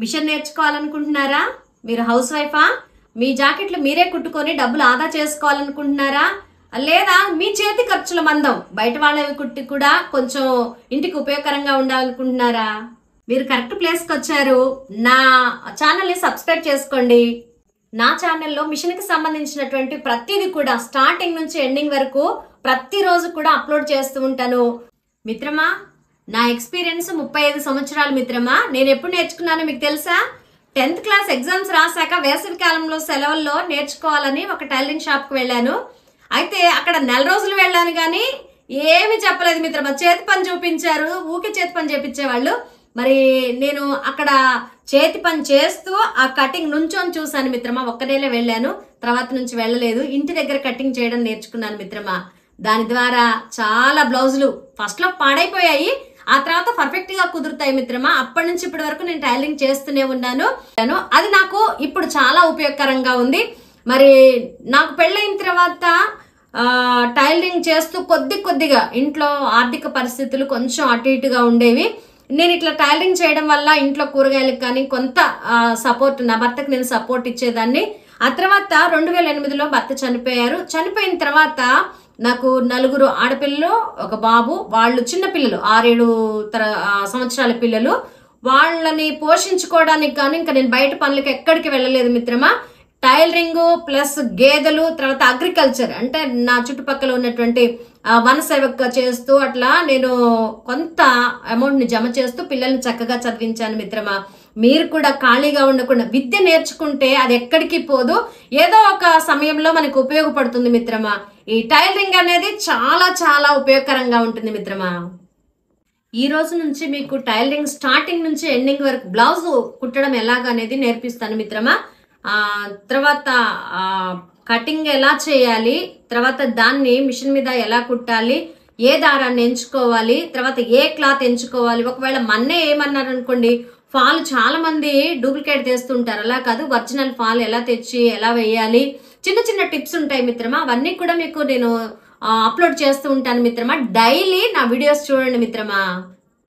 Machine నేర్చుకోవాలనుకుంటున్నారా? మీరు house వైఫా? మీ జాకెట్లు మీరే కుట్టుకొని డబ్బులు ఆదా చేసుకోవాలనుకుంటున్నారా? లేదా మీ చేతి ఖర్చుల మందం బయట వాళ్ళవి కుట్టి కూడా కొంచెం ఇంటికి ఉపయోగకరంగా ఉండాలనుకుంటున్నారా? మీరు కరెక్ట్ ప్లేస్కి వచ్చారు. నా ఛానల్ని సబ్స్క్రైబ్ చేసుకోండి. నా ఛానల్లో మిషన్కి సంబంధించినటువంటి ప్రతిదీ కూడా స్టార్టింగ్ నుంచి ఎండింగ్ వరకు ప్రతిరోజు కూడా అప్లోడ్ చేస్తూ ఉంటాను. మిత్రమా, నా ఎక్స్పీరియన్స్ 35 సంవత్సరాలు మిత్రమా. నేను ఎప్పుడు నేర్చుకున్నానో మీకు తెలుసా? 10th క్లాస్ ఎగ్జామ్స్ రాశాక వేసవి కాలంలో సెలవుల్లో నేర్చుకోవాలని ఒక టైలరింగ్ షాప్కి వెళ్ళాను. అయితే అక్కడ నెల రోజులు వెళ్ళాను కానీ ఏమి చెప్పలేదు మిత్రమా. చేతి పని చూపించారు, ఊకే చేతి పని చేపించేవాళ్ళు. మరి నేను అక్కడ చేతి పని చేస్తూ ఆ కటింగ్ నుంచొని చూశాను మిత్రమా. ఒక్క నెలే వెళ్ళాను, తర్వాత నుంచి వెళ్ళలేదు. ఇంటి దగ్గర కటింగ్ చేయడం నేర్చుకున్నాను మిత్రమా. దాని ద్వారా చాలా బ్లౌజులు ఫస్ట్ లో పాడైపోయాయి, ఆ తర్వాత పర్ఫెక్ట్ గా కుదురుతాయి మిత్రమా. అప్పటి నుంచి ఇప్పటి వరకు నేను టైలరింగ్ చేస్తూనే ఉన్నాను. అది నాకు ఇప్పుడు చాలా ఉపయోగకరంగా ఉంది. మరి నాకు పెళ్ళైన తర్వాత టైలరింగ్ చేస్తూ కొద్దిగా ఇంట్లో ఆర్థిక పరిస్థితులు కొంచెం అటు ఇటుగా ఉండేవి. నేను ఇట్లా టైలరింగ్ చేయడం వల్ల ఇంట్లో కూరగాయలకు కానీ కొంత సపోర్ట్, నా భర్తకు నేను సపోర్ట్ ఇచ్చేదాన్ని. ఆ తర్వాత 2008లో భర్త చనిపోయారు. చనిపోయిన తర్వాత నాకు 4 ఆడపిల్లలు, ఒక బాబు. వాళ్ళు చిన్న పిల్లలు, 6-7 సంవత్సరాల పిల్లలు. వాళ్ళని పోషించుకోవడానికి కానీ ఇంకా నేను బయట పనులకి ఎక్కడికి వెళ్ళలేదు మిత్రమా. టైలరింగ్ ప్లస్ గేదెలు, తర్వాత అగ్రికల్చర్ అంటే నా చుట్టుపక్కల ఉన్నటువంటి వన సేవక చేస్తూ అట్లా నేను కొంత అమౌంట్ ని జమ చేస్తూ పిల్లల్ని చక్కగా చదివించాను మిత్రమా. మీరు కూడా ఖాళీగా ఉండకుండా విద్య నేర్చుకుంటే అది ఎక్కడికి పోదు, ఏదో ఒక సమయంలో మనకు ఉపయోగపడుతుంది మిత్రమా. ఈ టైలరింగ్ అనేది చాలా చాలా ఉపయోగకరంగా ఉంటుంది మిత్రమా. ఈ రోజు నుంచి మీకు టైలరింగ్ స్టార్టింగ్ నుంచి ఎండింగ్ వరకు బ్లౌజ్ కుట్టడం ఎలాగనేది నేర్పిస్తాను మిత్రమా. తర్వాత కటింగ్ ఎలా చేయాలి, తర్వాత దాన్ని మిషన్ మీద ఎలా కుట్టాలి, ఏ దారాన్ని ఎంచుకోవాలి, తర్వాత ఏ క్లాత్ ఎంచుకోవాలి. ఒకవేళ మన్నే ఏమన్నారు అనుకోండి, ఫాల్ చాలా మంది డూప్లికేట్ తెస్తుంటారు. అలా కాదు, ఒరిజినల్ ఫాల్ ఎలా తెచ్చి ఎలా వేయాలి, చిన్న చిన్న టిప్స్ ఉంటాయి మిత్రమా. అవన్నీ కూడా మీకు నేను అప్లోడ్ చేస్తూ ఉంటాను మిత్రమా. డైలీ నా వీడియోస్ చూడండి మిత్రమా.